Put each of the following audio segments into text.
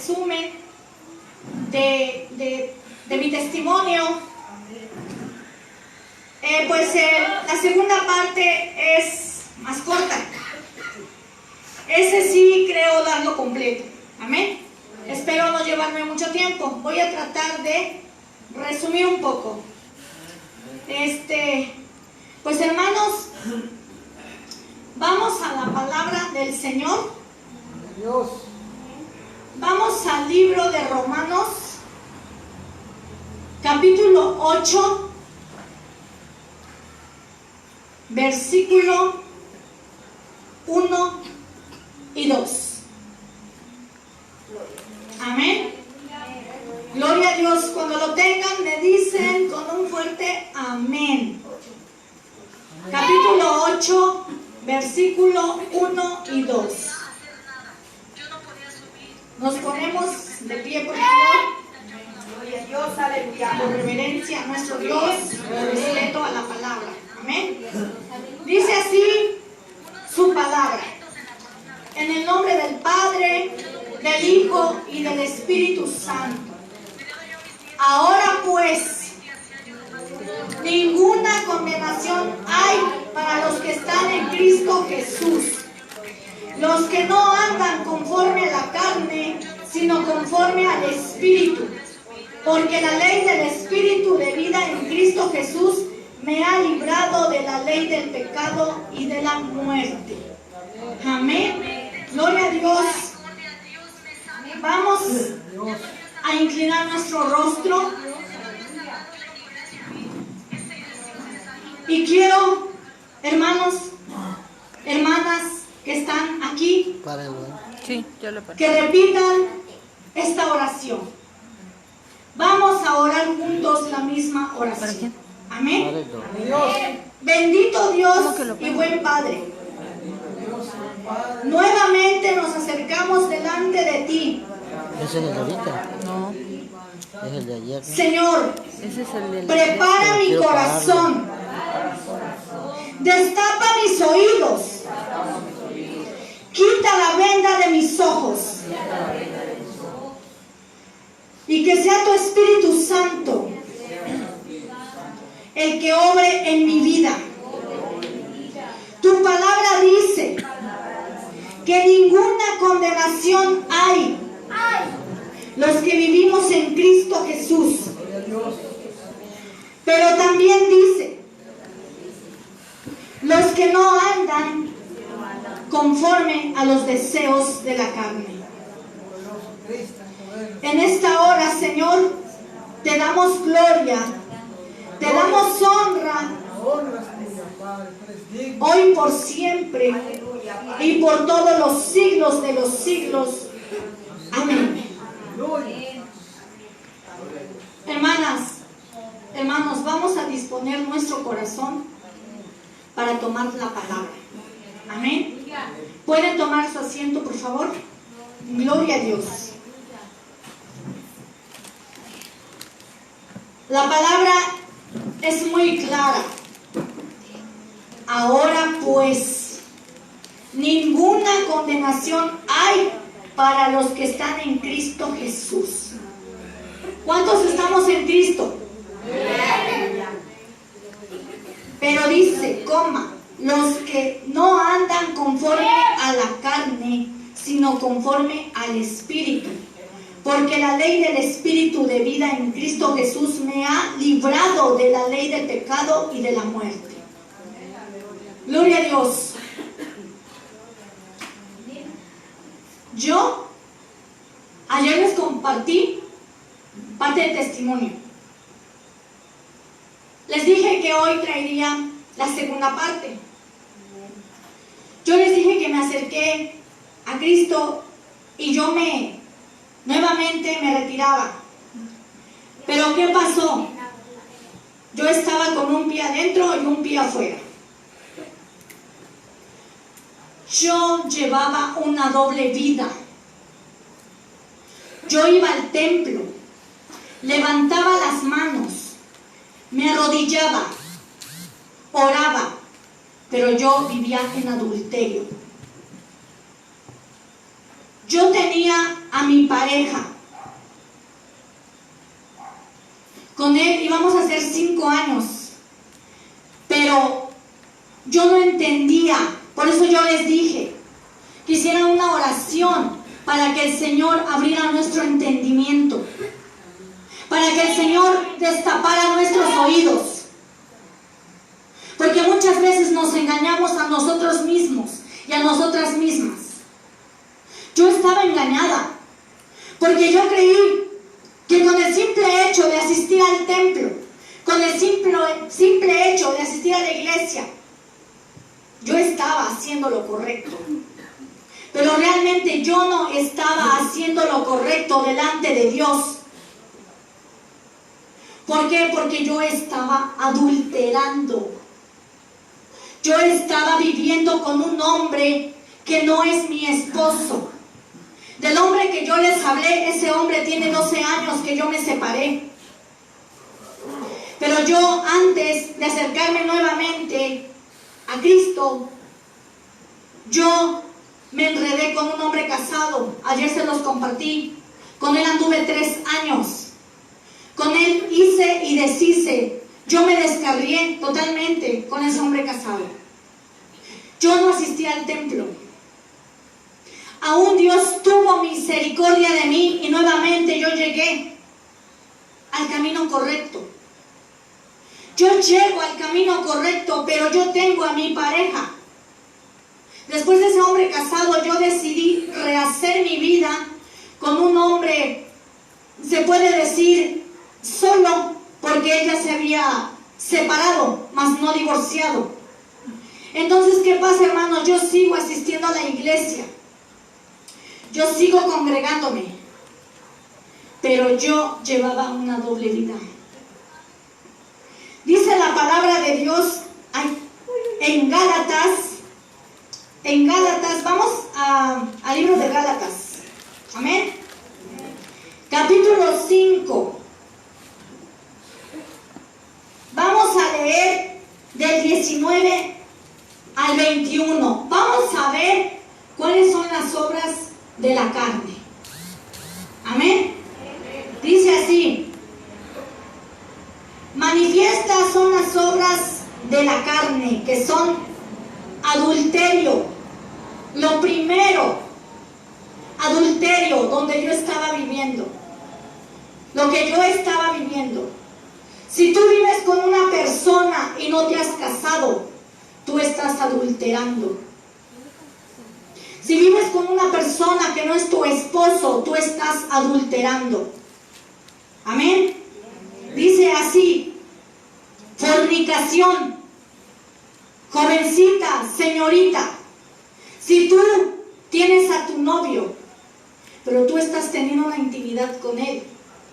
resumen de mi testimonio. La segunda parte es más corta. Ese sí creo darlo completo. Amén. Espero no llevarme mucho tiempo. Voy a tratar de resumir un poco. Pues hermanos, vamos a la palabra del Señor. Dios. Vamos al libro de Romanos, capítulo 8, versículo 1 y 2. Amén. Gloria a Dios. Cuando lo tengan, me dicen con un fuerte amén. Capítulo 8, versículo 1 y 2. Nos ponemos de pie, por favor. Gloria a Dios, aleluya. Por reverencia a nuestro Dios, por respeto a la palabra. Amén. Dice así su palabra. En el nombre del Padre, del Hijo y del Espíritu Santo. Ahora pues, ninguna condenación hay para los que están en Cristo Jesús. Los que no andan conforme a la carne, sino conforme al Espíritu. Porque la ley del Espíritu de vida en Cristo Jesús me ha librado de la ley del pecado y de la muerte. Amén. Gloria a Dios. Vamos a inclinar nuestro rostro. Y quiero, hermanos, hermanas que están aquí, que repitan esta oración. Vamos a orar juntos la misma oración. Amén. Bendito Dios y buen Padre, nuevamente nos acercamos delante de ti. ¿Ese es el de ahorita? No. Es el de ayer. Señor, Ese es el del prepara mi corazón. Destapa mis oídos. Quita la venda de mis ojos. Y que sea tu Espíritu Santo el que obre en mi vida. Tu palabra dice que ninguna condenación hay los que vivimos en Cristo Jesús. Pero también dice los que no andan conforme a los deseos de la carne. En esta hora, Señor, te damos gloria, te damos honra, hoy por siempre y por todos los siglos de los siglos. Amén. Hermanas, hermanos, vamos a disponer nuestro corazón para tomar la palabra. Amén. ¿Pueden tomar su asiento, por favor? Gloria a Dios. La palabra es muy clara. Ahora pues, ninguna condenación hay para los que están en Cristo Jesús. ¿Cuántos estamos en Cristo? Pero dice, los que no andan conforme a la carne, sino conforme al Espíritu. Porque la ley del Espíritu de vida en Cristo Jesús me ha librado de la ley del pecado y de la muerte. Gloria a Dios. Yo ayer les compartí parte del testimonio. Les dije que hoy traería la segunda parte. Yo les dije que me acerqué a Cristo y yo nuevamente me retiraba. Pero ¿qué pasó? Yo estaba con un pie adentro y un pie afuera. Yo llevaba una doble vida. Yo iba al templo, levantaba las manos, me arrodillaba, oraba, pero yo vivía en adulterio. Yo tenía a mi pareja. Con él íbamos a hacer 5 años, pero yo no entendía. Por eso yo les dije que hicieran una oración para que el Señor abriera nuestro entendimiento, para que el Señor destapara nuestros oídos, porque muchas veces nos engañamos a nosotros mismos y a nosotras mismas. Yo estaba engañada, porque yo creí que con el simple hecho de asistir al templo, con el simple hecho de asistir a la iglesia, yo estaba haciendo lo correcto. Pero realmente yo no estaba haciendo lo correcto delante de Dios. ¿Por qué? Porque yo estaba adulterando. Yo estaba viviendo con un hombre que no es mi esposo. Del hombre que yo les hablé, ese hombre tiene 12 años que yo me separé. Pero yo, antes de acercarme nuevamente a Cristo, yo me enredé con un hombre casado. Ayer se los compartí. Con él anduve 3 años. Con él hice y deshice. Yo me descarrié totalmente con ese hombre casado. Yo no asistí al templo. Aún Dios tuvo misericordia de mí y nuevamente yo llegué al camino correcto. Yo llego al camino correcto, pero yo tengo a mi pareja. Después de ese hombre casado, yo decidí rehacer mi vida con un hombre, se puede decir, solo, porque ella se había separado, mas no divorciado. Entonces, ¿qué pasa, hermanos? Yo sigo asistiendo a la iglesia. Yo sigo congregándome. Pero yo llevaba una doble vida. Dice la palabra de Dios en Gálatas, vamos al libro de Gálatas. Amén. Capítulo 5. Vamos a leer del 19 al 21. Vamos a ver cuáles son las obras de la carne. Amén. Dice así: manifiestas son las obras de la carne, que son adulterio. Lo primero, adulterio, donde yo estaba viviendo, lo que yo estaba viviendo. Si tú vives con una persona y no te has casado, tú estás adulterando. Si vives con una persona que no es tu esposo, tú estás adulterando. Amén. Dice así: fornicación. Jovencita, señorita, si tú tienes a tu novio, pero tú estás teniendo una intimidad con él,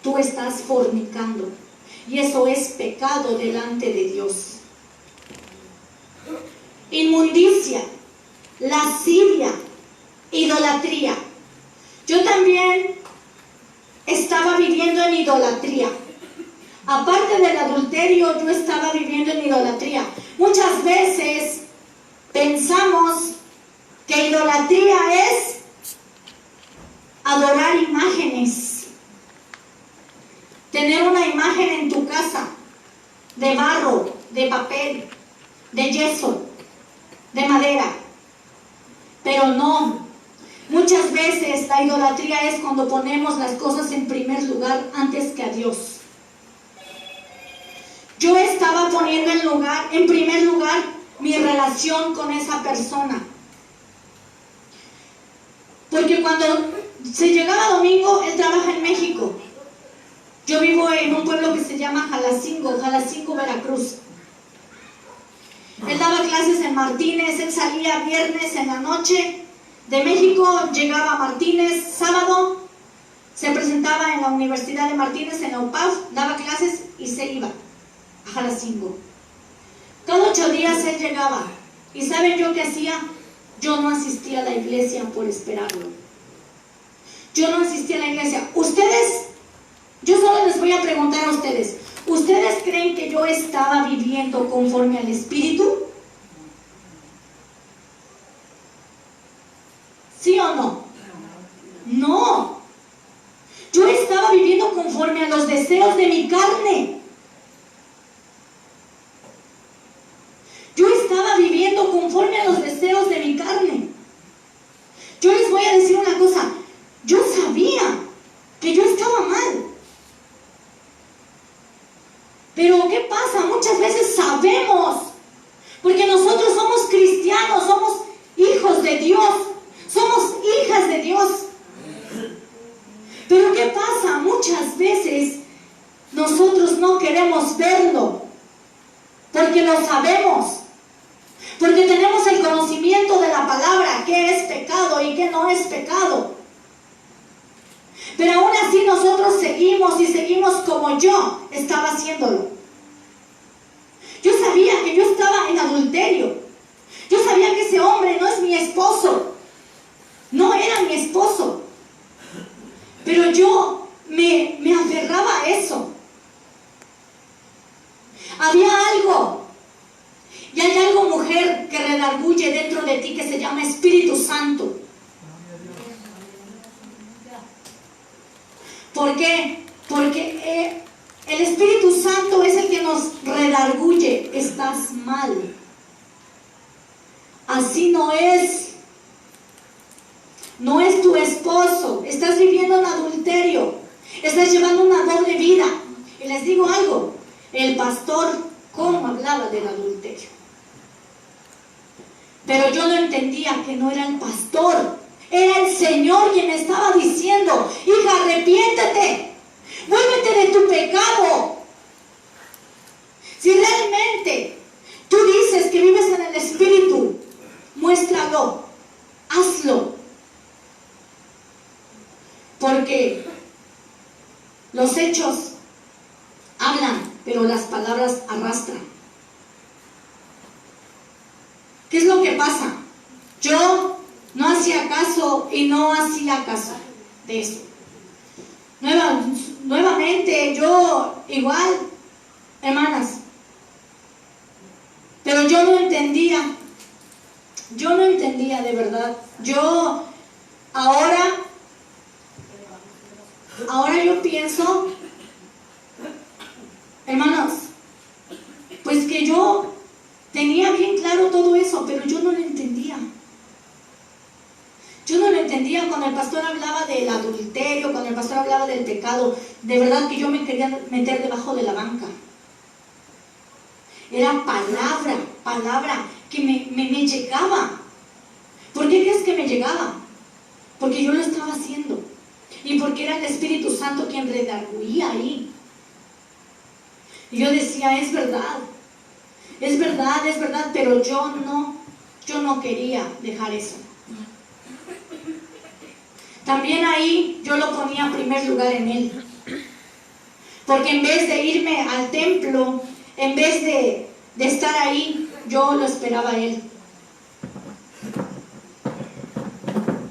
tú estás fornicando. Y eso es pecado delante de Dios. Inmundicia, lascivia, idolatría. Yo también estaba viviendo en idolatría. Aparte del adulterio, yo estaba viviendo en idolatría. Muchas veces pensamos que idolatría es adorar imágenes. Tener una imagen en tu casa de barro, de papel, de yeso, de madera. Pero no. Muchas veces la idolatría es cuando ponemos las cosas en primer lugar antes que a Dios. Yo estaba poniendo en primer lugar mi relación con esa persona. Porque cuando se llegaba domingo, él trabaja en México. Yo vivo en un pueblo que se llama Jalacingo, Veracruz. Él daba clases en Martínez, él salía viernes en la noche de México, llegaba a Martínez sábado, se presentaba en la Universidad de Martínez, en la UPAF, daba clases y se iba a Jalacingo. Cada 8 días él llegaba. ¿Y saben yo qué hacía? Yo no asistía a la iglesia por esperarlo. Yo no asistía a la iglesia. Ustedes, yo solo les voy a preguntar a ustedes, ¿ustedes creen que yo estaba viviendo conforme al Espíritu? ¿Sí o no? No. viviendo conforme a los deseos de mi carne. Yo estaba viviendo conforme a los deseos de mi carne. Yo les voy a decir una cosa. Yo sabía que yo estaba mal. Pero ¿qué pasa? Muchas veces sabemos, porque nosotros somos cristianos, somos hijos de Dios, somos hijas de Dios. Pero ¿qué pasa? Muchas veces nosotros no queremos verlo, porque lo sabemos, porque tenemos el conocimiento de la palabra, qué es pecado y qué no es pecado. Pero aún así nosotros seguimos y seguimos como yo estaba haciéndolo. Yo sabía que yo estaba en adulterio. Yo sabía que ese hombre no es mi esposo. No era mi esposo. Pero yo me aferraba a eso. Había algo. Y hay algo, mujer, que redarguye dentro de ti que se llama Espíritu Santo. ¿Por qué? Porque el Espíritu Santo es el que nos redarguye. Estás mal. Así no es. No es tu esposo. Estás viviendo en adulterio. Estás llevando una doble vida. Y les digo algo. El pastor, ¿cómo hablaba del adulterio? Pero yo no entendía que no era el pastor. Era el Señor quien me estaba diciendo: hija, arrepiéntete, vuélvete de tu pecado. Si realmente tú dices que vives en el Espíritu, muéstralo, hazlo. Porque los hechos hablan, pero las palabras arrastran. ¿Qué es lo que pasa? Yo no hacía caso y no hacía caso de eso. Nuevamente, yo igual, hermanas, pero yo no entendía de verdad. Yo ahora yo pienso, hermanos, pues que yo tenía bien claro todo eso, pero yo no lo entendía. Yo no lo entendía cuando el pastor hablaba del adulterio, cuando el pastor hablaba del pecado. De verdad que yo me quería meter debajo de la banca. Era palabra que me llegaba. ¿Por qué crees que me llegaba? Porque yo lo estaba haciendo. Y porque era el Espíritu Santo quien redarguía ahí. Y yo decía, es verdad, pero yo no quería dejar eso. También ahí yo lo ponía en primer lugar en Él. Porque en vez de irme al templo, en vez de estar ahí, yo lo esperaba a Él.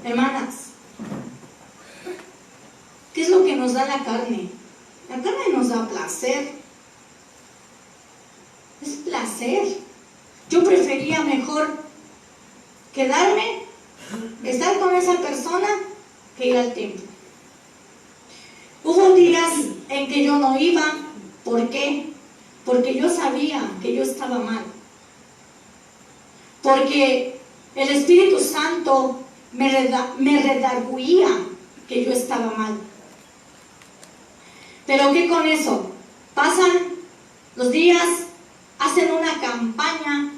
Hermanas, ¿qué es lo que nos da la carne? La carne nos da placer. Es placer. Yo prefería mejor quedarme, estar con esa persona, que ir al templo. Hubo días en que yo no iba. ¿Por qué? Porque yo sabía que yo estaba mal. Porque el Espíritu Santo me redarguía que yo estaba mal. Pero ¿qué con eso? Pasan los días, hacen una campaña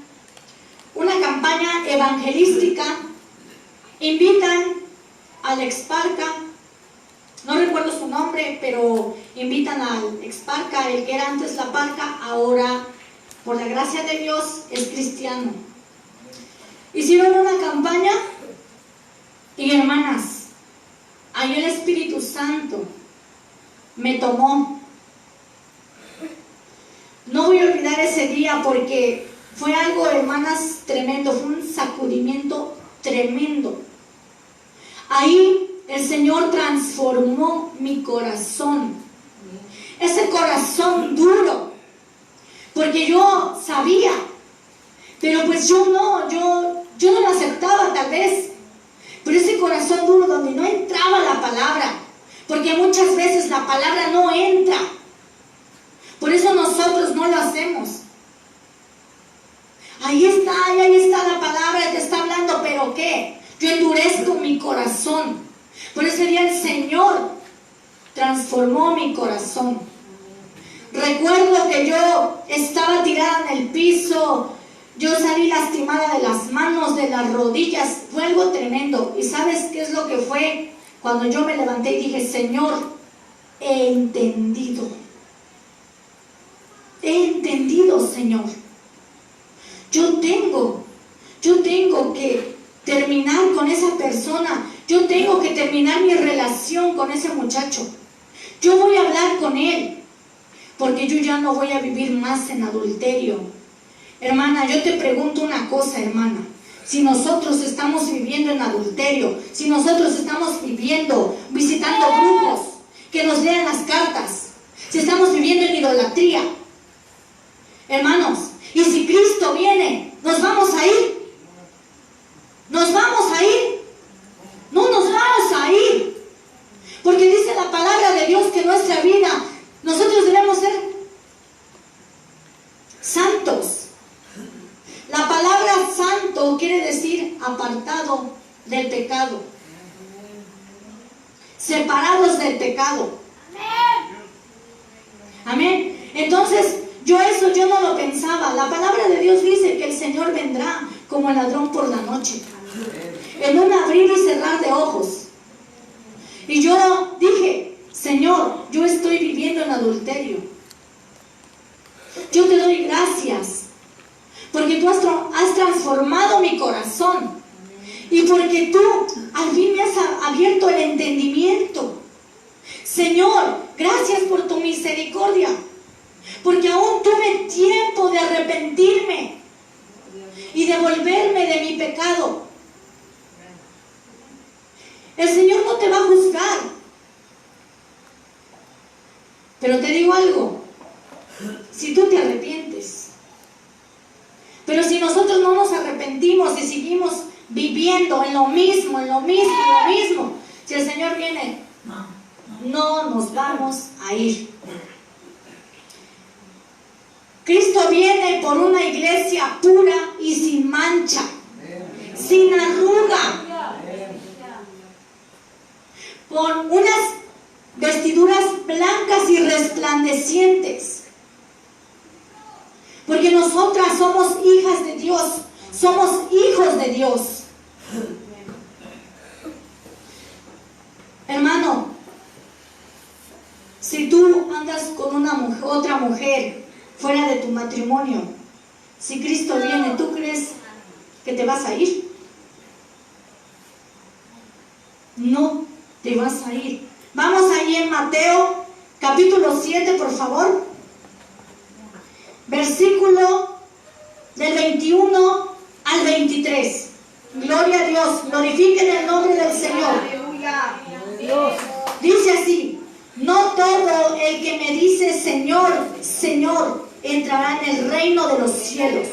evangelística, invitan al exparca, no recuerdo su nombre, pero invitan al exparca, el que era antes la parca, ahora, por la gracia de Dios, es cristiano. Hicieron una campaña y, hermanas, ahí el Espíritu Santo me tomó. No voy a olvidar ese día porque fue algo, hermanas, tremendo, fue un sacudimiento tremendo. Ahí el Señor transformó mi corazón, ese corazón duro, porque yo sabía, pero pues yo no lo aceptaba tal vez, pero ese corazón duro donde no entraba la palabra, Porque muchas veces la palabra no entra. Por eso nosotros no lo hacemos. Ahí está la palabra, te está hablando, pero ¿qué? Yo endurezco mi corazón. Por ese día el Señor transformó mi corazón. Recuerdo que yo estaba tirada en el piso, yo salí lastimada de las manos, de las rodillas, fue algo tremendo. ¿Y sabes qué es lo que fue? Cuando yo me levanté y dije, Señor, he entendido, Señor. Yo tengo que terminar con esa persona, yo tengo que terminar mi relación con ese muchacho. Yo voy a hablar con él, porque yo ya no voy a vivir más en adulterio. Hermana, yo te pregunto una cosa, hermana. Si nosotros estamos viviendo en adulterio, si nosotros estamos visitando brujos que nos lean las cartas, si estamos viviendo en idolatría, hermanos, y si Cristo viene, ¿nos vamos a ir? ¿Nos vamos a ir? No nos vamos a ir. Porque dice la palabra de Dios que nuestra vida, nosotros debemos ser santos. La palabra santo quiere decir apartado del pecado, separados del pecado. Amén. Entonces, yo no lo pensaba. La palabra de Dios dice que el Señor vendrá como el ladrón por la noche, en un abrir y cerrar de ojos. Y yo dije, Señor, yo estoy viviendo en adulterio. Yo te doy gracias porque tú has transformado mi corazón y porque tú al fin me has abierto el entendimiento. Señor, gracias por tu misericordia, porque aún tuve tiempo de arrepentirme y de volverme de mi pecado. El Señor no te va a juzgar, pero te digo algo, si tú te arrepientes. Pero si nosotros no nos arrepentimos y seguimos viviendo en lo mismo, si el Señor viene, no nos vamos a ir. Cristo viene por una iglesia pura y sin mancha, sin arruga, con unas vestiduras blancas y resplandecientes. Porque nosotras somos hijas de Dios, somos hijos de Dios. Hermano, si tú andas con otra mujer fuera de tu matrimonio, si Cristo viene, ¿tú crees que te vas a ir? No te vas a ir. Vamos ahí en Mateo capítulo 7, por favor. Versículo del 21 al 23. Gloria a Dios, glorifiquen el nombre del Señor. Dice así: no todo el que me dice Señor, Señor, entrará en el reino de los cielos,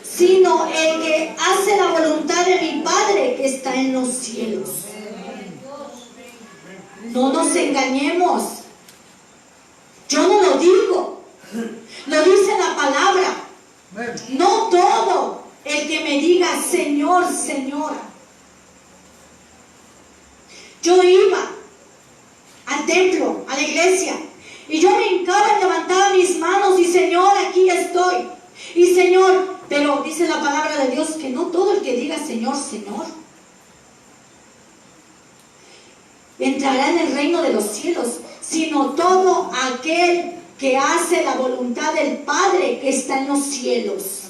sino el que hace la voluntad de mi Padre que está en los cielos. No nos engañemos. Yo no lo digo, lo dice la palabra. No todo el que me diga Señor, Señor. Yo iba al templo, a la iglesia, y yo me hincaba y levantaba mis manos y Señor, aquí estoy. Y Señor, pero dice la palabra de Dios que no todo el que diga Señor, Señor entrará en el reino de los cielos, sino todo aquel que hace la voluntad del Padre que está en los cielos.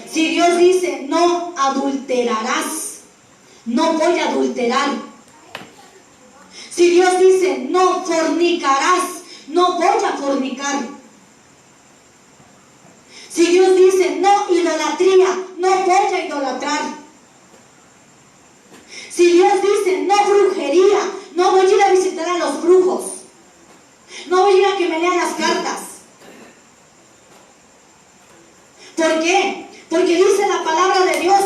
Si Dios dice no adulterarás, no voy a adulterar. Si Dios dice no fornicarás, no voy a fornicar. Si Dios dice no idolatría, no voy a idolatrar. Si Dios dice no brujería, no voy a ir a visitar a los brujos. No voy a ir a que me lean las cartas. ¿Por qué? Porque dice la palabra de Dios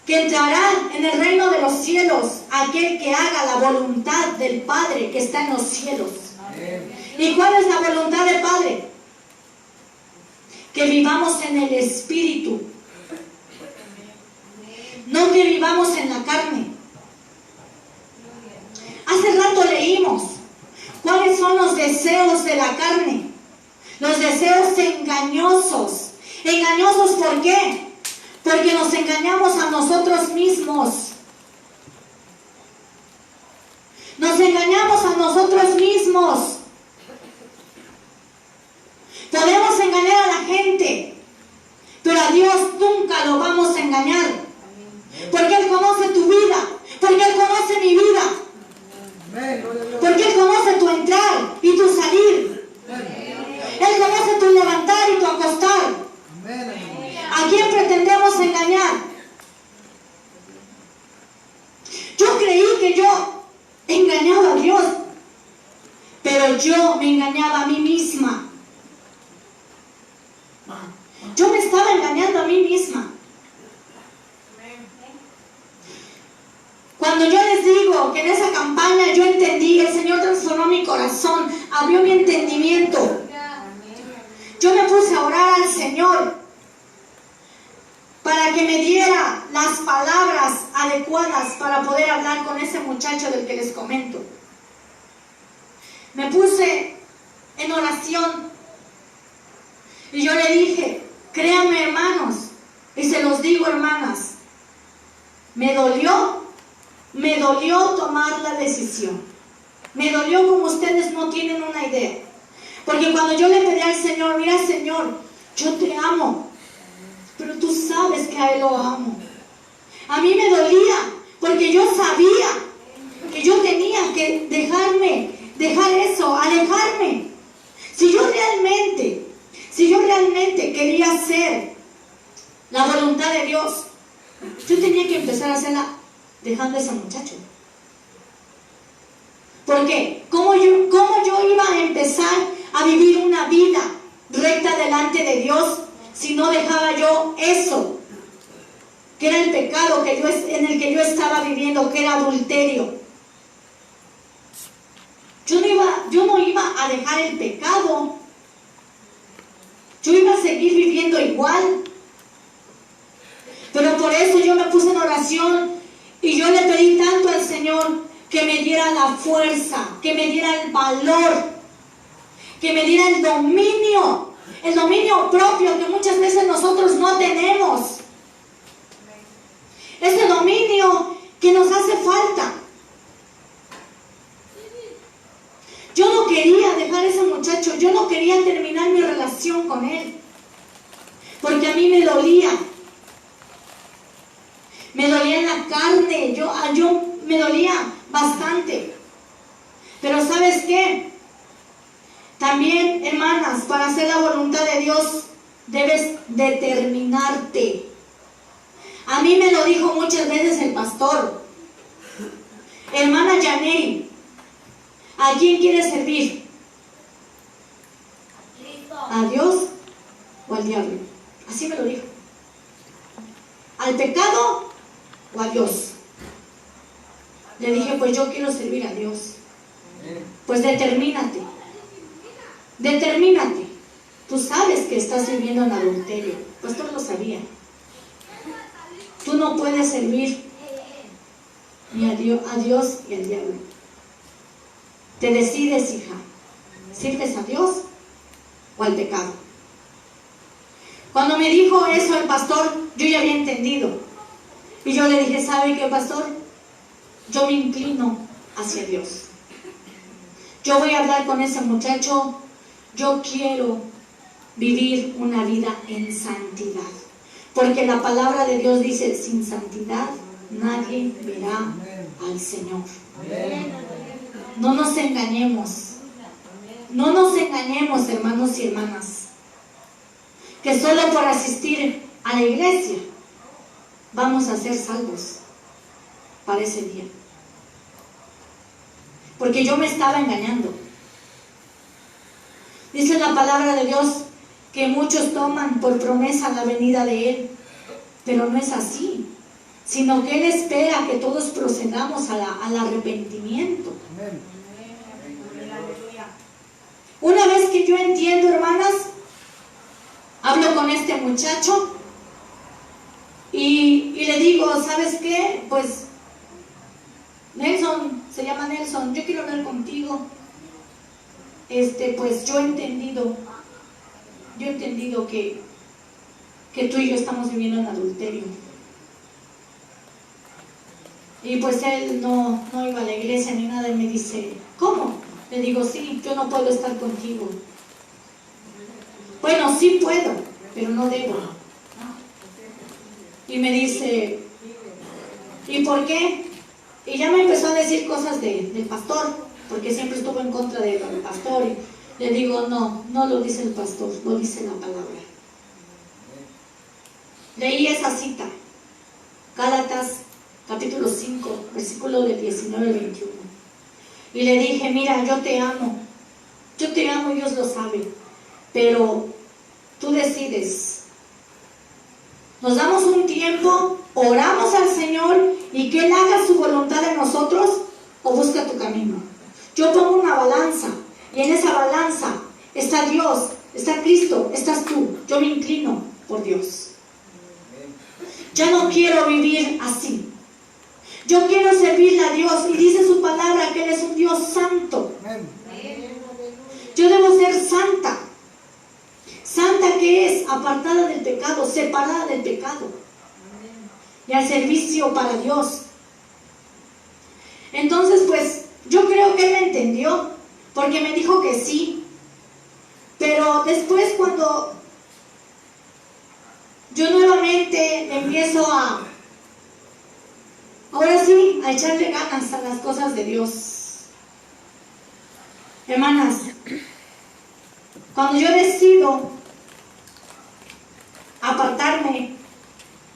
que que entrará en el reino de los cielos aquel que haga la voluntad del Padre que está en los cielos. ¿Y cuál es la voluntad del Padre? Que vivamos en el Espíritu, no que vivamos en la carne. Hace rato leímos cuáles son los deseos de la carne, los deseos engañosos. ¿Engañosos por qué? Porque nos engañamos a nosotros mismos. Nos engañamos a nosotros mismos. Podemos engañar a la gente, pero a Dios nunca lo vamos a engañar. Porque Él conoce tu vida, porque Él conoce mi vida, porque Él conoce tu entrar y tu salir. Él conoce tu levantar y tu acostar. ¿A quién pretendemos engañar? Yo creí que yo engañaba a Dios, pero yo me engañaba a mí misma. Yo me estaba engañando a mí misma. Cuando yo les digo que en esa campaña yo entendí, el Señor transformó mi corazón, abrió mi entendimiento. Yo me puse a orar al Señor para que me diera las palabras adecuadas para poder hablar con ese muchacho del que les comento. Me puse en oración y yo le dije, créanme hermanos, y se los digo hermanas, me dolió tomar la decisión. Me dolió como ustedes no tienen una idea. Porque cuando yo le pedí al Señor, mira Señor, yo te amo, pero tú sabes que a Él lo amo. A mí me dolía, porque yo sabía que yo tenía que dejar eso, alejarme. Si yo realmente quería hacer la voluntad de Dios, yo tenía que empezar a hacerla dejando a ese muchacho. ¿Por qué? ¿Cómo yo iba a empezar a vivir una vida recta delante de Dios si no dejaba yo eso, que era el pecado en el que yo estaba viviendo, que era adulterio? Yo no iba a dejar el pecado. Yo iba a seguir viviendo igual. Pero por eso yo me puse en oración y yo le pedí tanto al Señor que me diera la fuerza, que me diera el valor, que me diera el dominio propio que muchas veces nosotros no tenemos. Ese dominio que nos hace falta. Yo no quería dejar a ese muchacho, yo no quería terminar mi relación con él, porque a mí me dolía. Me dolía en la carne, yo me dolía bastante. Pero ¿sabes qué? También, hermanas, para hacer la voluntad de Dios, debes determinarte. A mí me lo dijo muchas veces el pastor. Hermana Yaneri, ¿a quién quieres servir? ¿A Dios o al diablo? Así me lo dijo. ¿Al pecado o a Dios? Le dije, pues yo quiero servir a Dios. Pues determínate. Tú sabes que estás viviendo en adulterio. Pues tú lo sabía. Tú no puedes servir ni a Dios y al diablo. Te decides, hija. ¿Sirves a Dios o al pecado? Cuando me dijo eso el pastor, yo ya había entendido. Y yo le dije, ¿sabe qué, pastor? Yo me inclino hacia Dios. Yo voy a hablar con ese muchacho. Yo quiero vivir una vida en santidad. Porque la palabra de Dios dice, sin santidad nadie verá al Señor. No nos engañemos. No nos engañemos, hermanos y hermanas, que solo por asistir a la iglesia vamos a ser salvos para ese día. Porque yo me estaba engañando. Dice la palabra de Dios que muchos toman por promesa la venida de Él, pero no es así. sino que Él espera que todos procedamos al arrepentimiento. Una vez que yo entiendo, hermanas, hablo con este muchacho y le digo, ¿sabes qué? Pues Nelson, se llama Nelson, yo quiero hablar contigo. Pues yo he entendido que tú y yo estamos viviendo en adulterio. Y pues él no iba a la iglesia ni nada, y me dice, ¿cómo? Le digo, sí, yo no puedo estar contigo. Bueno, sí puedo, pero no debo. Y me dice, ¿y por qué? Y ya me empezó a decir cosas del pastor, porque siempre estuvo en contra del pastor. Y le digo, no lo dice el pastor, lo dice la palabra. Leí esa cita, Gálatas capítulo 5, versículo del 19 al 21. Y le dije, mira, yo te amo y Dios lo sabe, pero tú decides. Nos damos un tiempo, oramos al Señor y que Él haga su voluntad en nosotros, o busca tu camino. Yo pongo una balanza y en esa balanza está Dios, está Cristo, estás tú. Yo me inclino por Dios. Ya no quiero vivir así. Yo quiero servirle a Dios y dice su palabra que Él es un Dios santo. Yo debo ser santa. Santa que es apartada del pecado, separada del pecado y al servicio para Dios. Entonces pues yo creo que Él me entendió porque me dijo que sí, pero después cuando yo nuevamente empiezo ahora sí, a echarle ganas a las cosas de Dios. Hermanas, cuando yo decido apartarme,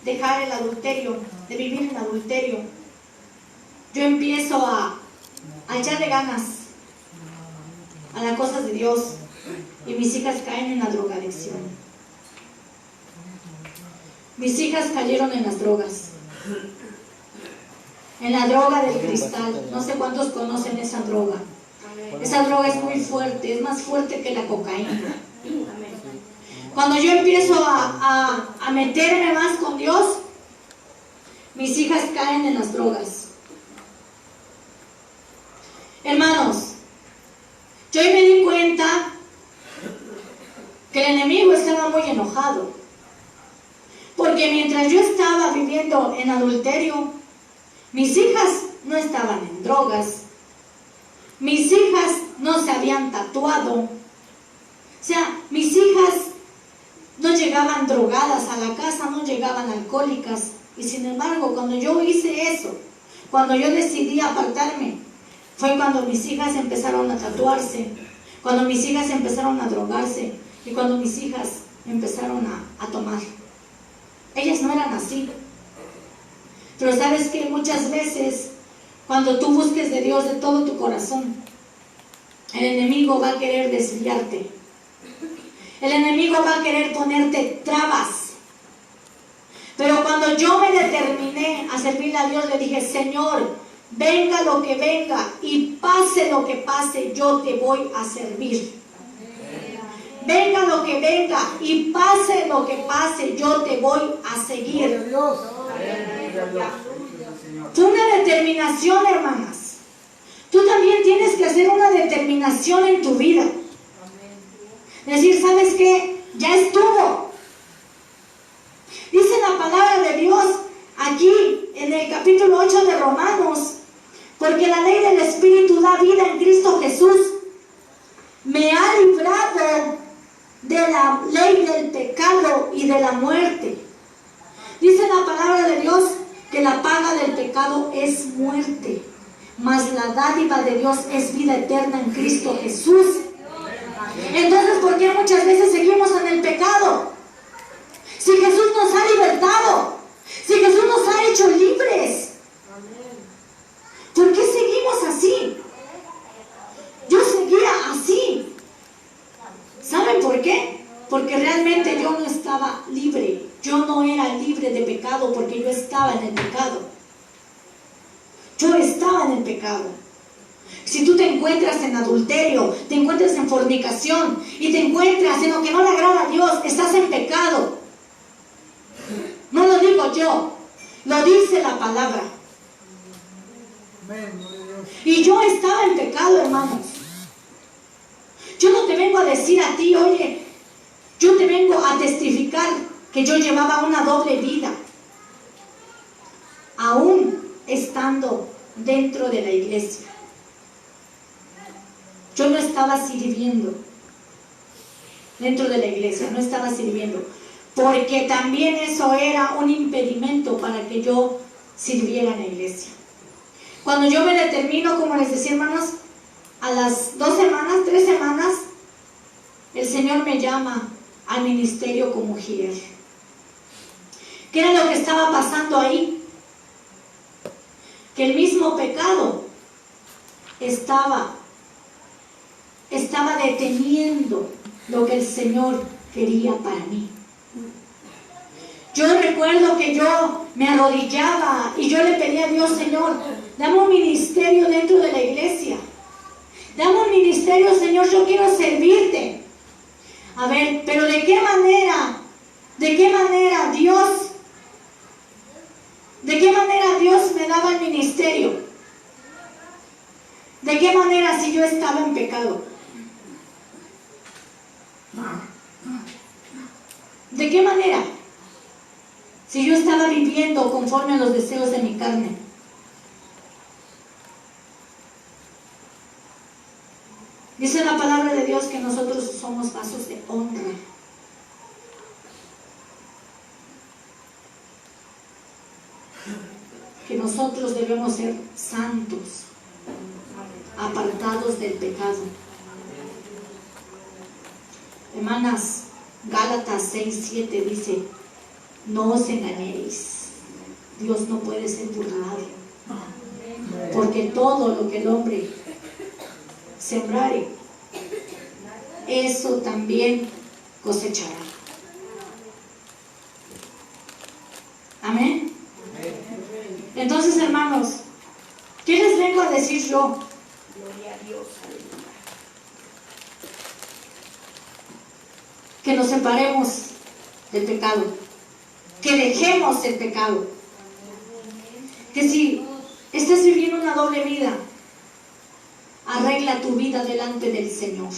dejar el adulterio, de vivir en adulterio, yo empiezo a echarle ganas a las cosas de Dios y mis hijas caen en la drogadicción. Mis hijas cayeron en las drogas. En la droga del cristal. No sé cuántos conocen esa droga. Esa droga es muy fuerte, es más fuerte que la cocaína. Cuando yo empiezo a meterme más con Dios, mis hijas caen en las drogas. Hermanos, yo me di cuenta que el enemigo estaba muy enojado, porque mientras yo estaba viviendo en adulterio, mis hijas no estaban en drogas, mis hijas no se habían tatuado, o sea, mis hijas no llegaban drogadas a la casa, no llegaban alcohólicas. Y sin embargo, cuando yo hice eso, cuando yo decidí apartarme, fue cuando mis hijas empezaron a tatuarse, cuando mis hijas empezaron a drogarse y cuando mis hijas empezaron a tomar. Ellas no eran así. Pero sabes que muchas veces, cuando tú busques de Dios de todo tu corazón, el enemigo va a querer desviarte. El enemigo va a querer ponerte trabas. Pero cuando yo me determiné a servirle a Dios, le dije, Señor, venga lo que venga y pase lo que pase, yo te voy a servir. Venga lo que venga y pase lo que pase, yo te voy a seguir. Fue una determinación, hermanas. Tú también tienes que hacer una determinación en tu vida. Decir, ¿sabes qué? Ya estuvo. Dice la palabra de Dios aquí en el capítulo 8 de Romanos, porque la ley del Espíritu da vida en Cristo Jesús. Me ha librado de la ley del pecado y de la muerte. Dice la palabra de Dios que la paga del pecado es muerte, mas la dádiva de Dios es vida eterna en Cristo Jesús. Entonces, ¿por qué muchas veces seguimos en el pecado? Si Jesús nos ha libertado, si Jesús nos ha hecho libres, ¿por qué seguimos así? Yo seguía así. ¿Saben por qué? Porque realmente yo no estaba libre. Yo no era libre de pecado porque yo estaba en el pecado. Yo estaba en el pecado. Si tú te encuentras en adulterio, te encuentras en fornicación y te encuentras en lo que no le agrada a Dios, estás en pecado. No lo digo yo, lo dice la palabra. Y yo estaba en pecado, hermanos. Yo no te vengo a decir a ti, oye, yo te vengo a testificar que yo llevaba una doble vida, aún estando dentro de la iglesia. Yo no estaba sirviendo dentro de la iglesia, no estaba sirviendo, porque también eso era un impedimento para que yo sirviera en la iglesia. Cuando yo me determino, como les decía, hermanos, a las 2 semanas, 3 semanas, el Señor me llama al ministerio como mujer. ¿Qué era lo que estaba pasando ahí? Que el mismo pecado estaba deteniendo lo que el Señor quería para mí. Yo recuerdo que yo me arrodillaba y yo le pedía a Dios, Señor, dame un ministerio dentro de la iglesia. Dame un ministerio, Señor, yo quiero servirte. A ver, pero ¿de qué manera Dios me daba el ministerio? ¿De qué manera si yo estaba en pecado? ¿De qué manera? Si yo estaba viviendo conforme a los deseos de mi carne. Dice la palabra de Dios que nosotros somos vasos de honra. Que nosotros debemos ser santos, apartados del pecado. Hermanas, Gálatas 6:7 dice: no os engañéis, Dios no puede ser burlado, porque todo lo que el hombre sembrare, eso también cosechará. Amén. Entonces, hermanos, ¿qué les vengo a decir yo? Gloria a Dios, aleluya. Que nos separemos del pecado, que dejemos el pecado, que si estás viviendo una doble vida, arregla tu vida delante del Señor.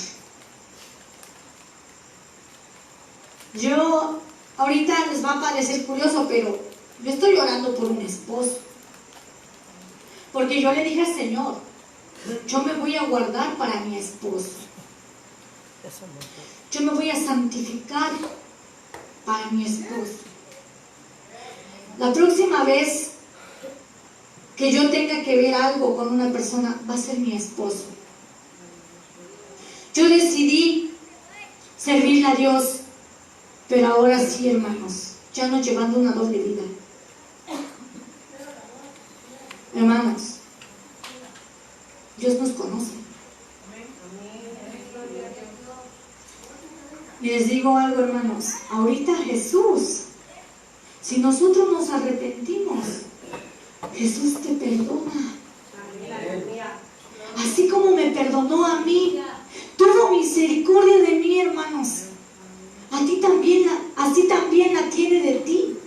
Yo, ahorita les va a parecer curioso, pero yo estoy orando por un esposo, porque yo le dije al Señor, yo me voy a guardar para mi esposo, yo me voy a santificar para mi esposo. La próxima vez que yo tenga que ver algo con una persona, va a ser mi esposo. Yo decidí servirle a Dios, pero ahora sí, hermanos, ya no llevando una doble vida. Hermanos, Dios nos conoce. Y les digo algo, hermanos, ahorita Jesús, si nosotros nos arrepentimos, Jesús te perdona. Así como me perdonó a mí, tuvo misericordia de mí, hermanos. A ti también, así también la tiene de ti.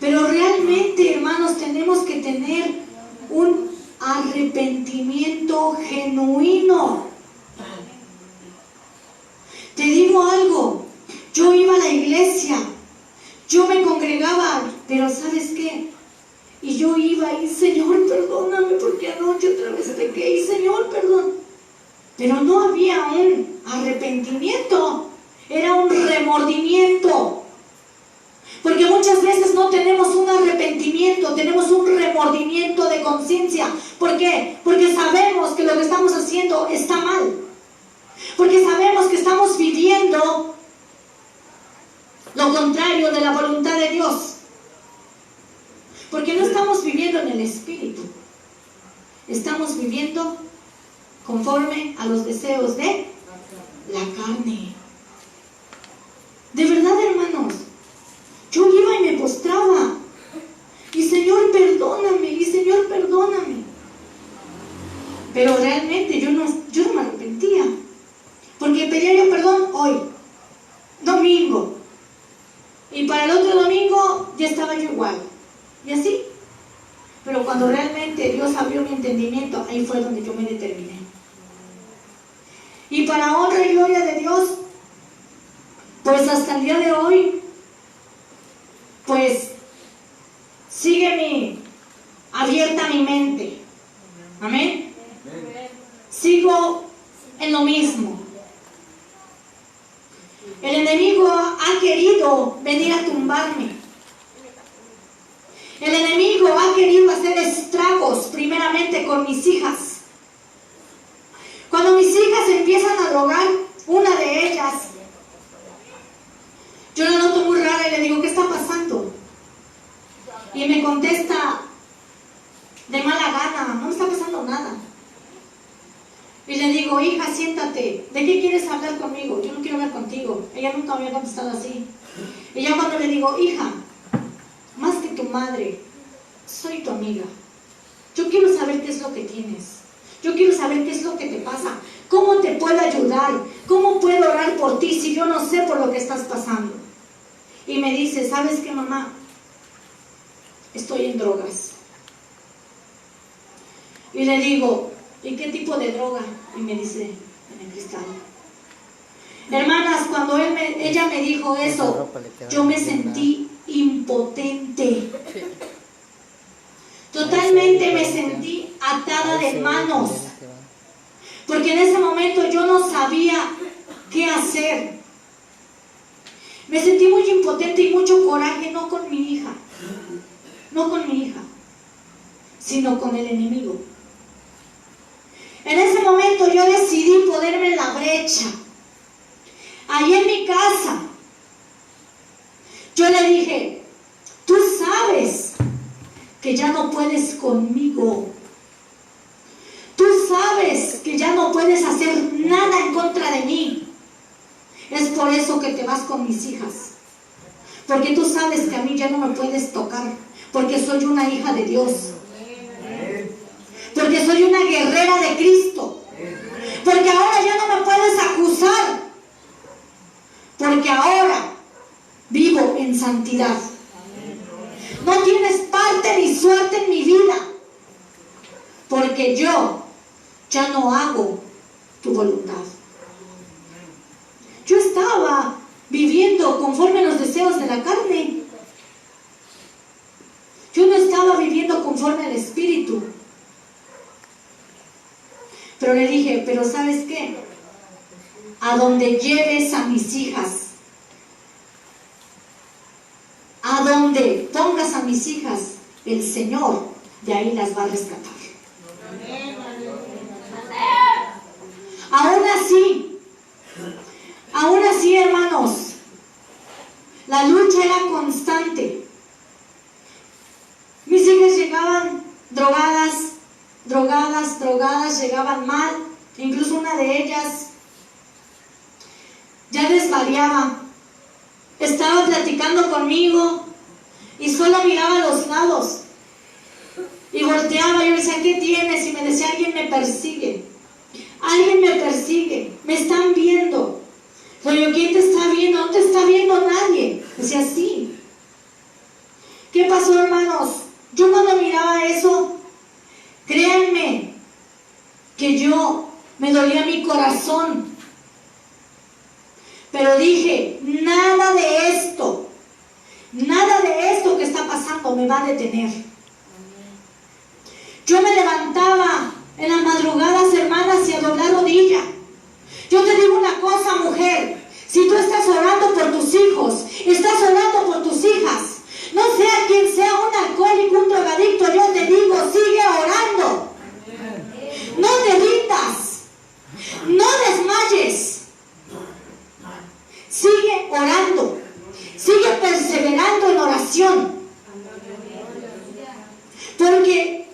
Pero realmente, hermanos, tenemos que tener un arrepentimiento genuino. Te digo algo, yo iba a la iglesia, yo me congregaba, pero ¿sabes qué? Y yo iba y, Señor, perdóname porque anoche otra vez pequé, y Señor, perdón. Pero no había un arrepentimiento, era un remordimiento. Porque muchas veces no tenemos un arrepentimiento, tenemos un remordimiento de conciencia. ¿Por qué? Porque sabemos que lo que estamos haciendo está mal. Porque sabemos que estamos viviendo lo contrario de la voluntad de Dios. Porque no estamos viviendo en el Espíritu. Estamos viviendo conforme a los deseos de la carne. De verdad, hermanos, yo iba y me postraba. Y Señor, perdóname, y Señor, perdóname. Pero realmente yo no me arrepentía. Porque pedía yo perdón hoy, domingo. Y para el otro domingo ya estaba yo igual. Y así. Pero cuando realmente Dios abrió mi entendimiento, ahí fue donde yo me determiné. Y para honra y gloria de Dios, pues hasta el día de hoy, pues sigue abierta mi mente. Amén. Sigo en lo mismo. El enemigo ha querido venir a tumbarme. El enemigo ha querido hacer estragos primeramente con mis hijas. Cuando mis hijas empiezan a drogar, una de ellas, yo la noto muy rara y le digo, ¿qué está pasando? Y me contesta de mala gana, no me está pasando nada. Y le digo, hija, siéntate, ¿de qué quieres hablar conmigo? Yo no quiero hablar contigo. Ella nunca me había contestado así. Y ya cuando le digo, hija, más que tu madre, soy tu amiga. Yo quiero saber qué es lo que tienes. Yo quiero saber qué es lo que te pasa. ¿Cómo te puedo ayudar? ¿Cómo puedo orar por ti si yo no sé por lo que estás pasando? Y me dice, ¿sabes qué, mamá? Estoy en drogas. Y le digo, ¿y qué tipo de droga? Y me dice, en el cristal. Hermanas, cuando ella me dijo eso, yo me sentí impotente. Totalmente me sentí atada de manos. Porque en ese momento yo no sabía qué hacer. Me sentí muy impotente y mucho coraje, no con mi hija. No con mi hija, sino con el enemigo. En ese momento yo decidí ponerme en la brecha. Allí en mi casa, yo le dije, tú sabes que ya no puedes conmigo. Tú sabes que ya no puedes hacer nada en contra de mí. Es por eso que te vas con mis hijas. Porque tú sabes que a mí ya no me puedes tocar. Porque soy una hija de Dios. Porque soy una guerrera de Cristo. Porque ahora ya no me puedes acusar. Porque ahora vivo en santidad. No tienes parte ni suerte en mi vida. Porque yo ya no hago tu voluntad. Yo estaba viviendo conforme a los deseos de la carne. Yo no estaba viviendo conforme al Espíritu. Pero le dije, pero ¿sabes qué? A donde lleves a mis hijas, a donde pongas a mis hijas, el Señor de ahí las va a rescatar. Aún así, hermanos, la lucha era constante. Mis hijas llegaban drogadas, llegaban mal. Incluso una de ellas ya desvariaba. Estaba platicando conmigo y solo miraba a los lados. Y volteaba y yo le decía, ¿qué tienes? Y me decía, alguien me persigue. Alguien me persigue. Me están viendo. Pero yo, ¿quién te está viendo? No te está viendo nadie. Decía, sí. ¿Qué pasó, hermanos? Yo cuando miraba eso, créanme que yo me dolía mi corazón. Pero dije, nada de esto que está pasando me va a detener. Yo me levantaba en las madrugadas, hermanas, y a doblar rodilla. Yo te digo una cosa, mujer, si tú estás orando por tus hijos, estás orando por tus hijas, no sea quien sea un alcohólico, un drogadicto, yo te digo, sigue orando. No te rindas, no desmayes. Sigue orando, sigue perseverando en oración. Porque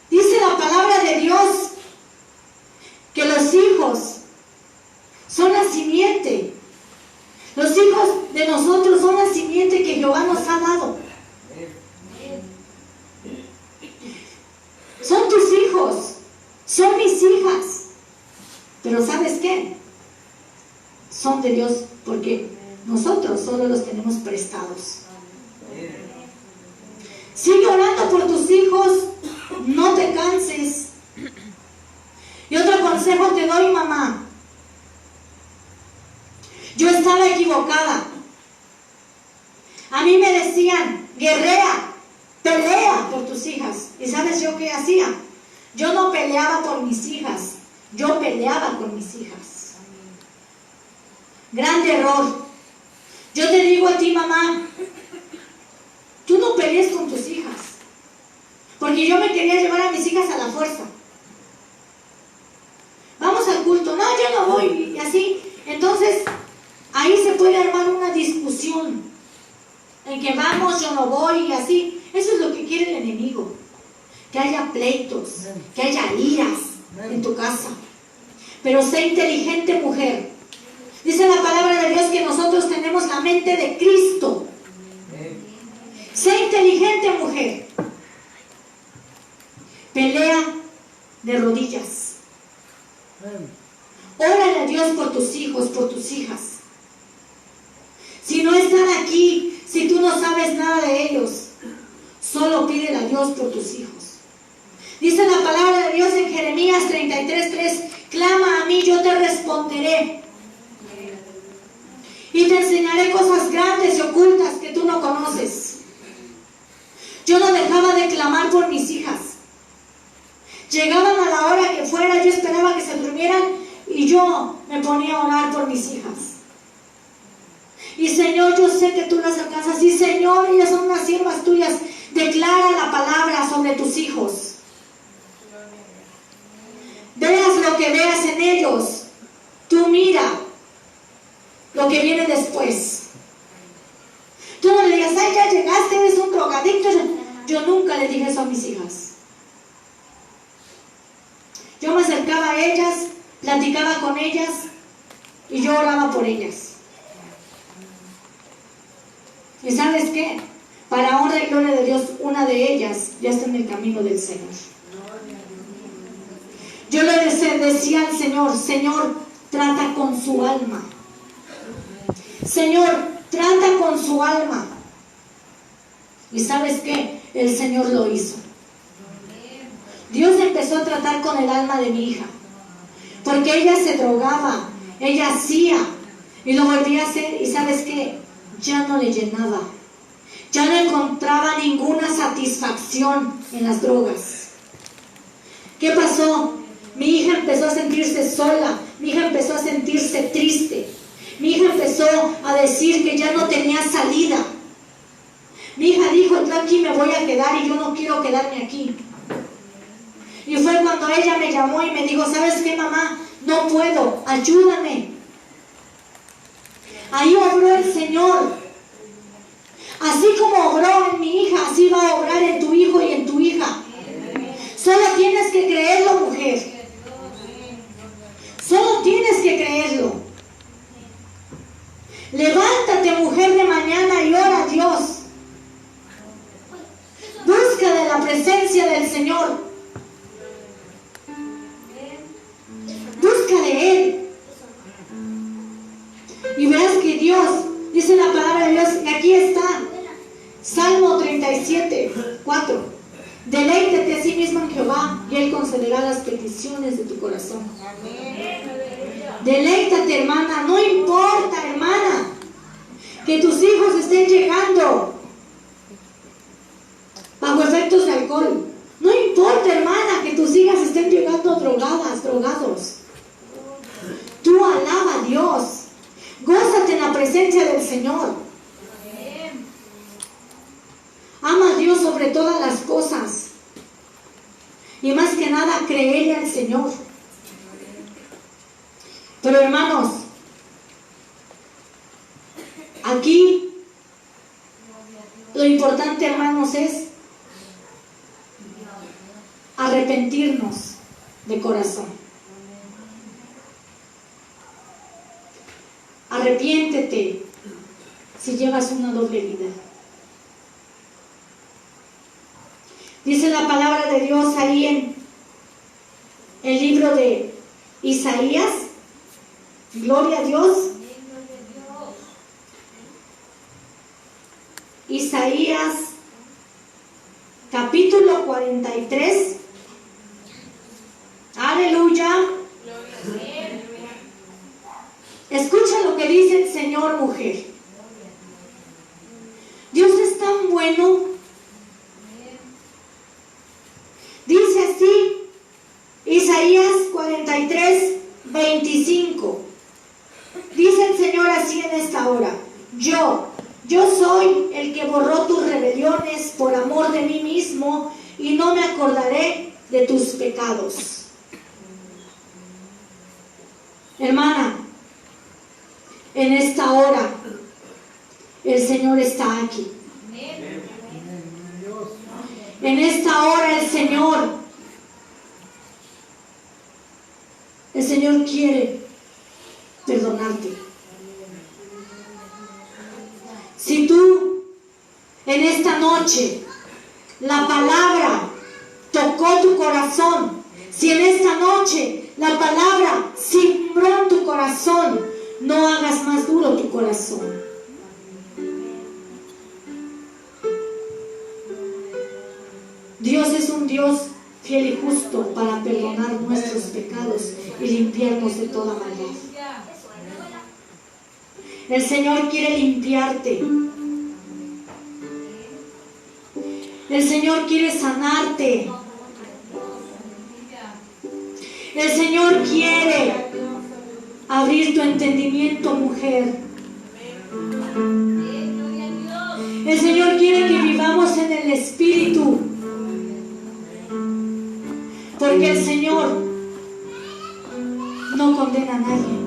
dice la palabra de Dios que los hijos son la simiente. Los hijos de qué? Son de Dios porque nosotros solo los tenemos prestados. Sigue orando por tus hijos, no te canses. Y otro consejo te doy, mamá. Yo estaba equivocada. A mí me decían, guerrea, pelea por tus hijas. ¿Y sabes yo qué hacía? Yo no peleaba por mis hijas, yo peleaba con mis hijas. Grande error. Yo te digo a ti, mamá, tú no pelees con tus hijas. Porque yo me quería llevar a mis hijas a la fuerza. Vamos al culto. No, yo no voy. Y así. Entonces, ahí se puede armar una discusión. En que vamos, yo no voy y así. Eso es lo que quiere el enemigo. Que haya pleitos, que haya iras en tu casa. Pero sé inteligente, mujer. Dice la palabra de Dios que nosotros tenemos la mente de Cristo. Sé inteligente, mujer. Pelea de rodillas. Órale a Dios por tus hijos, por tus hijas. Si no están aquí, si tú no sabes nada de ellos, solo pídele a Dios por tus hijos. Dice la palabra de Dios en Jeremías 33:3, clama a mí, yo te responderé. Y te enseñaré cosas grandes y ocultas que tú no conoces. Yo no dejaba de clamar por mis hijas. Llegaban a la hora que fuera, yo esperaba que se durmieran y yo me ponía a orar por mis hijas. Y Señor, yo sé que tú las alcanzas. Y Señor, ellas son unas siervas tuyas. Declara la palabra sobre tus hijos. Veas lo que veas en ellos. Tú mira lo que viene después. Tú no le digas, ay, ya llegaste, eres un drogadicto. Yo nunca le dije eso a mis hijas. Yo me acercaba a ellas, platicaba con ellas y yo oraba por ellas. ¿Y sabes qué? Para honra y gloria de Dios, una de ellas ya está en el camino del Señor. Yo le decía al Señor, Señor, trata con su alma. Señor, trata con su alma. ¿Y sabes qué? El Señor lo hizo. Dios empezó a tratar con el alma de mi hija. Porque ella se drogaba, ella hacía y lo volvía a hacer. ¿Y sabes qué? Ya no le llenaba. Ya no encontraba ninguna satisfacción en las drogas. ¿Qué pasó? Mi hija empezó a sentirse sola. Mi hija empezó a sentirse triste. Mi hija empezó a decir que ya no tenía salida. Mi hija dijo, yo aquí me voy a quedar y yo no quiero quedarme aquí. Y fue cuando ella me llamó y me dijo, ¿sabes qué, mamá? No puedo, ayúdame. Ahí obró el Señor. Así como obró en mi hija, así va a obrar en tu hijo y en tu hija. Solo tienes que creerlo, mujer. Solo tienes que creerlo. Levántate, mujer, de mañana y ora a Dios. Busca de la presencia del Señor. Busca de Él. Y verás que Dios, dice la palabra de Dios, que aquí está. Salmo 37:4. Deleítate a sí mismo en Jehová y Él concederá las peticiones de tu corazón. Deleítate, hermana. No importa, hermana, que tus hijos estén llegando bajo efectos de alcohol. No importa, hermana, que tus hijas estén llegando drogadas, drogados. Tú alaba a Dios. Gózate en la presencia del Señor. Ama a Dios sobre todas las cosas. Y más que nada, créele al Señor. Pero hermanos, aquí lo importante, hermanos, es arrepentirnos de corazón. Arrepiéntete si llevas una doble vida. Dice la palabra de Dios ahí en el libro de Isaías Gloria a Dios. Isaías capítulo 43. Aleluya. Escucha lo que dice el Señor, mujer. Dios es tan bueno. Dice así, Isaías 43, 25. Dice el Señor así en esta hora: Yo soy el que borró tus rebeliones por amor de mí mismo, y no me acordaré de tus pecados. Hermana, en esta hora el Señor está aquí. En esta hora el Señor quiere perdonarte. Si tú en esta noche la palabra tocó tu corazón, si en esta noche la palabra simbró en tu corazón, no hagas más duro tu corazón. Dios es un Dios fiel y justo para perdonar nuestros pecados y limpiarnos de toda maldad. El Señor quiere limpiarte. El Señor quiere sanarte. El Señor quiere abrir tu entendimiento, mujer. El Señor quiere que vivamos en el Espíritu. Porque el Señor no condena a nadie.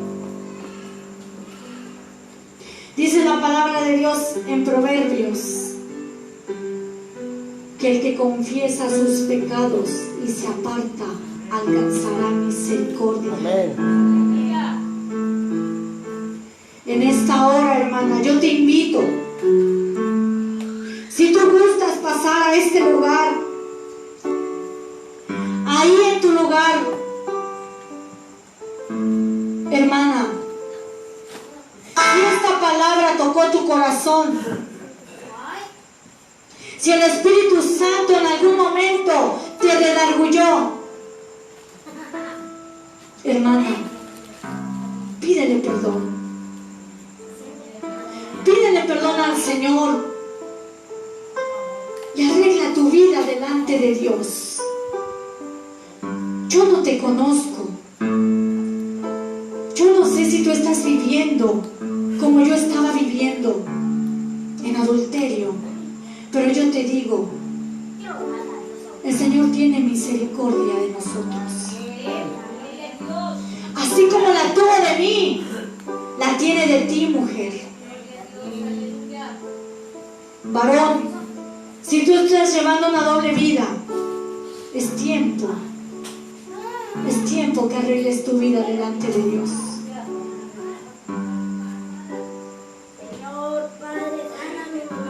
Dice la palabra de Dios en Proverbios que el que confiesa sus pecados y se aparta alcanzará misericordia. Amén. En esta hora, hermana, yo te invito, si tú gustas pasar a este lugar, ahí en tu lugar, hermana, si esta palabra tocó tu corazón, si el Espíritu Santo en algún momento te redarguyó, hermana, pídele perdón. Pídele perdón al Señor y arregla tu vida delante de Dios. Yo no te conozco. Yo no sé si tú estás viviendo como yo estaba viviendo en adulterio, pero yo te digo, el Señor tiene misericordia de nosotros. Así como la tuvo de mí, la tiene de ti, mujer. Varón, si tú estás llevando una doble vida, es tiempo que arregles tu vida delante de Dios.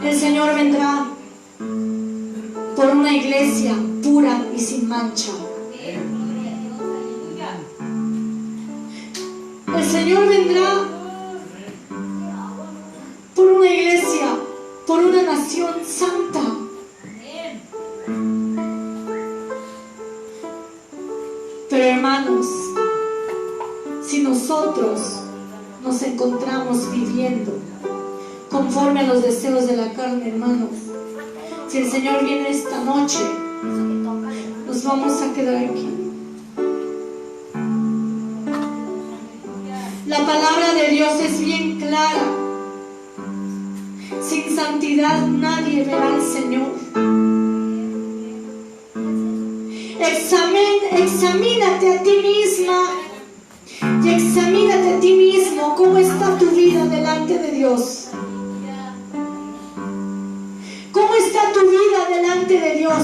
El Señor vendrá por una iglesia pura y sin mancha. El Señor vendrá por una iglesia, por una nación santa. Pero hermanos, si nosotros nos encontramos viviendo conforme a los deseos de la carne, hermanos, si el Señor viene esta noche, nos vamos a quedar aquí. La palabra de Dios es bien clara. Sin santidad nadie verá al Señor. Examínate a ti misma y examínate a ti mismo cómo está tu vida delante de Dios. ¿Cómo está tu vida delante de Dios?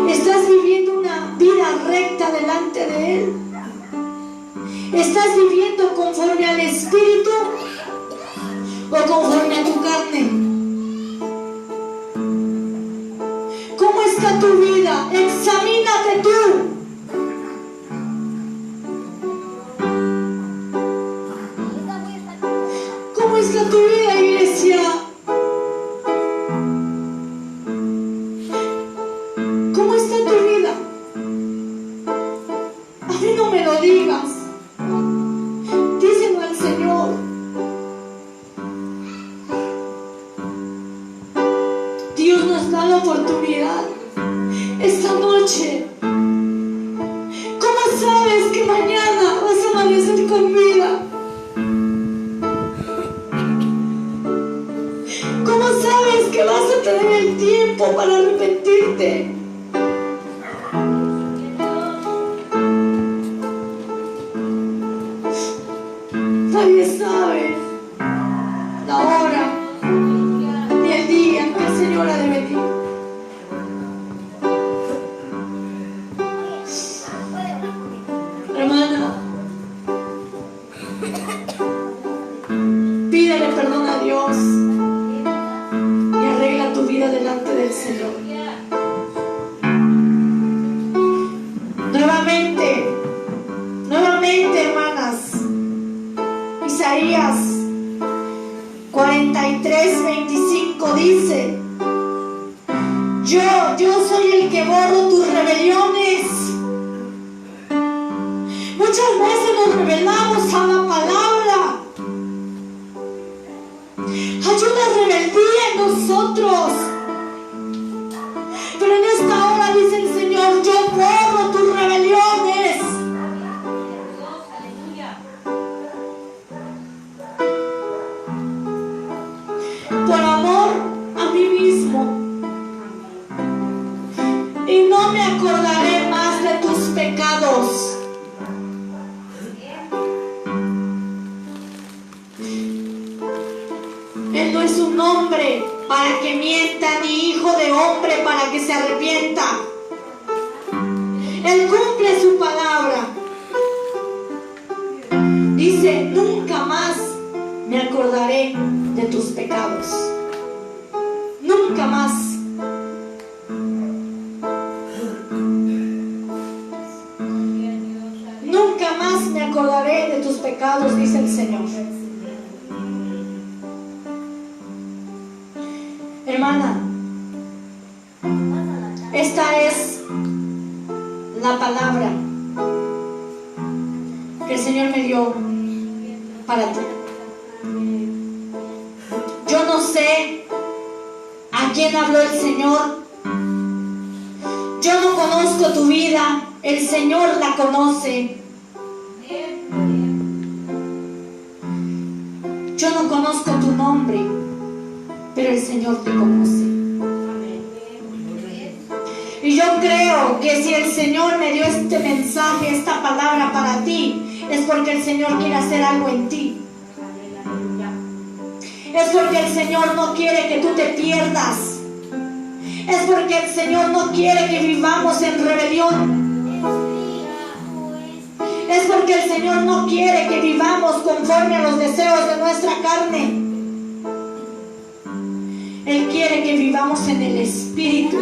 ¿Estás viviendo una vida recta delante de Él? ¿Estás viviendo conforme al Espíritu o conforme a tu carne? ¿Cómo está tu vida? Examínate tú. mí no me lo digas. Díselo al Señor. Dios nos da la oportunidad esta noche. ¿Cómo sabes que mañana vas a amanecer con vida? ¿Cómo sabes que vas a tener el tiempo para arrepentirte? Nadie sabe la hora ni el día en que el Señor ha de venir. Hermana, pídele perdón a Dios y arregla tu vida delante del Señor. Nuevamente, hermanas, Isaías 43:25 dice: yo soy el que borro tus rebeliones. Muchas veces nos rebelamos a la palabra. Hay una rebeldía en nosotros. Pero en esta hora dice el Señor: yo borro tus rebeliones. Por amor a mí mismo. Y no me acordaré más de tus pecados. Él no es un hombre para que mienta, ni hijo de hombre para que se arrepienta. Él cumple su palabra. Dice: nunca más me acordaré de tus pecados. Nunca más. Nunca más me acordaré de tus pecados, dice el Señor. Hermana, esta es la palabra que el Señor me dio para ti. Yo no sé a quién habló el Señor. Yo no conozco tu vida, el Señor la conoce. Yo no conozco tu nombre, pero el Señor te conoce. Y yo creo que si el Señor me dio este mensaje, esta palabra para ti, es porque el Señor quiere hacer algo en ti. Es porque el Señor no quiere que tú te pierdas. Es porque el Señor no quiere que vivamos en rebelión. Es porque el Señor no quiere que vivamos conforme a los deseos de nuestra carne. Él quiere que vivamos en el Espíritu.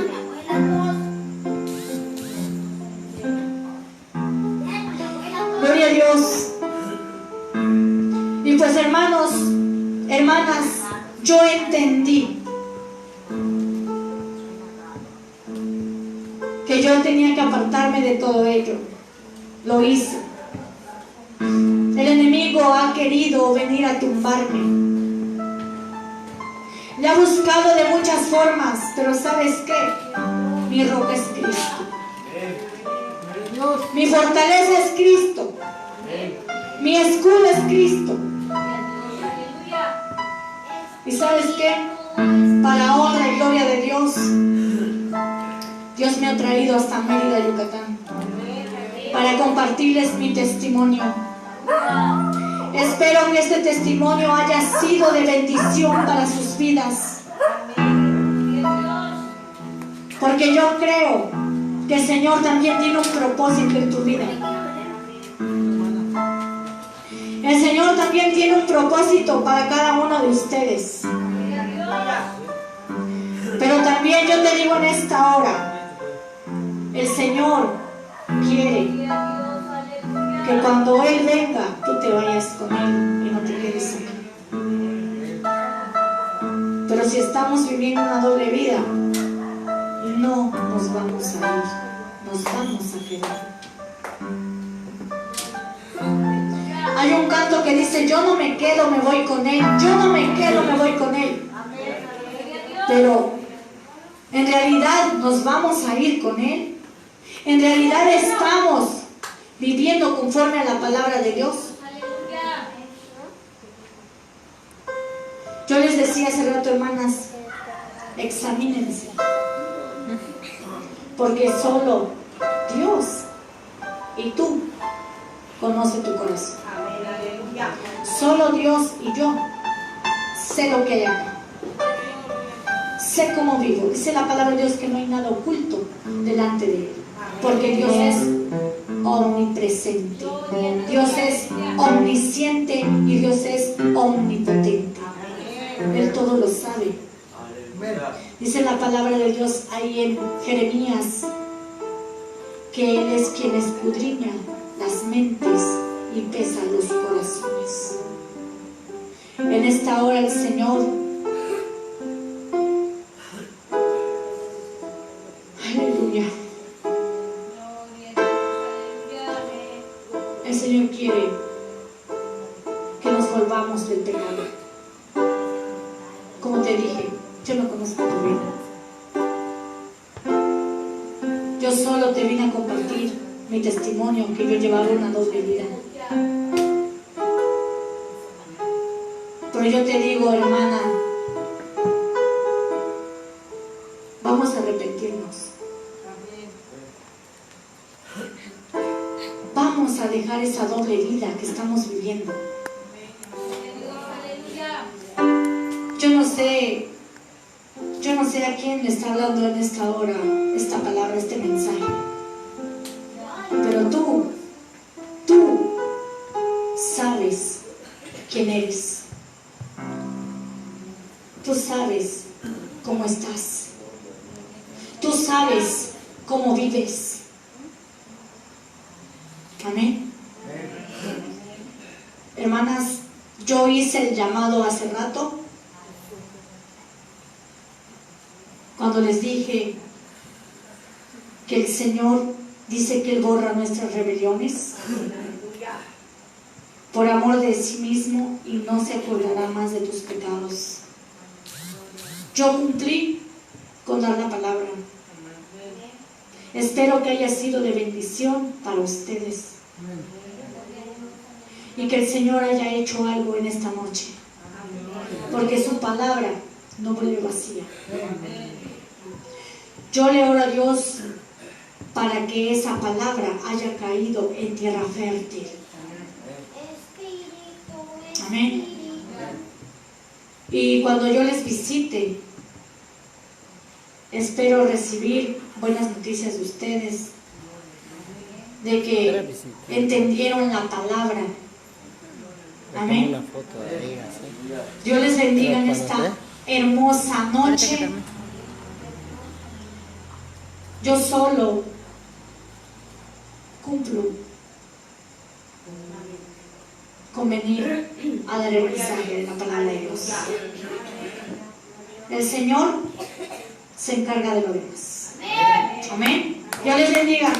Gloria a Dios. Y pues, hermanos, hermanas, yo entendí que yo tenía que apartarme de todo ello. Lo hice. El enemigo ha querido venir a tumbarme. Le ha buscado de muchas formas, pero ¿sabes qué? Mi roca es Cristo. Mi fortaleza es Cristo. Mi escudo es Cristo. ¿Y sabes qué? Para honra y gloria de Dios, Dios me ha traído hasta Mérida, Yucatán, para compartirles mi testimonio. Espero que este testimonio haya sido de bendición para sus vidas, porque yo creo que el Señor también tiene un propósito en tu vida. El Señor también tiene un propósito para cada uno de ustedes. Pero también yo te digo en esta hora, el Señor quiere que cuando Él venga, tú te vayas con Él y no te quedes aquí. Pero si estamos viviendo una doble vida, no nos vamos a ir, nos vamos a quedar. Hay un canto que dice, yo no me quedo, me voy con Él. Yo no me quedo, me voy con Él. Pero en realidad nos vamos a ir con Él. En realidad estamos viviendo conforme a la palabra de Dios. Yo les decía hace rato, hermanas, examínense. Porque solo Dios y tú conoce tu corazón. Solo Dios y yo sé lo que hay acá. Sé cómo vivo. Dice la palabra de Dios que no hay nada oculto delante de Él. Porque Dios es omnipresente. Dios es omnisciente y Dios es omnipotente. Él todo lo sabe. Dice la palabra de Dios ahí en Jeremías que Él es quien escudriña las mentes y pesa los corazones. En esta hora el Señor, aleluya, el Señor quiere que nos volvamos del pecado. Como te dije, yo no conozco tu vida. Yo solo te vine a compartir mi testimonio, que yo llevaba una doble vida. Pero yo te digo, hermana, vamos a arrepentirnos. Vamos a dejar esa doble vida que estamos viviendo. Yo no sé a quién le está hablando en esta hora esta palabra, este mensaje. Pero tú sabes quién eres. Tú sabes cómo estás. Tú sabes cómo vives. Amén. Hermanas, yo hice el llamado hace rato cuando les dije que el Señor dice que Él borra nuestras rebeliones por amor de sí mismo y no se acordará más de tus pecados. Yo cumplí con dar la palabra. Espero que haya sido de bendición para ustedes y que el Señor haya hecho algo en esta noche, porque su palabra no vuelve vacía. Yo le oro a Dios para que esa palabra haya caído en tierra fértil. Amén. Y cuando yo les visite, espero recibir buenas noticias de ustedes, de que entendieron la palabra. Amén. Dios les bendiga en esta hermosa noche. Yo solo cumplo con venir a dar el mensaje de la palabra de Dios. El Señor se encarga de lo demás. Amén. Dios les bendiga.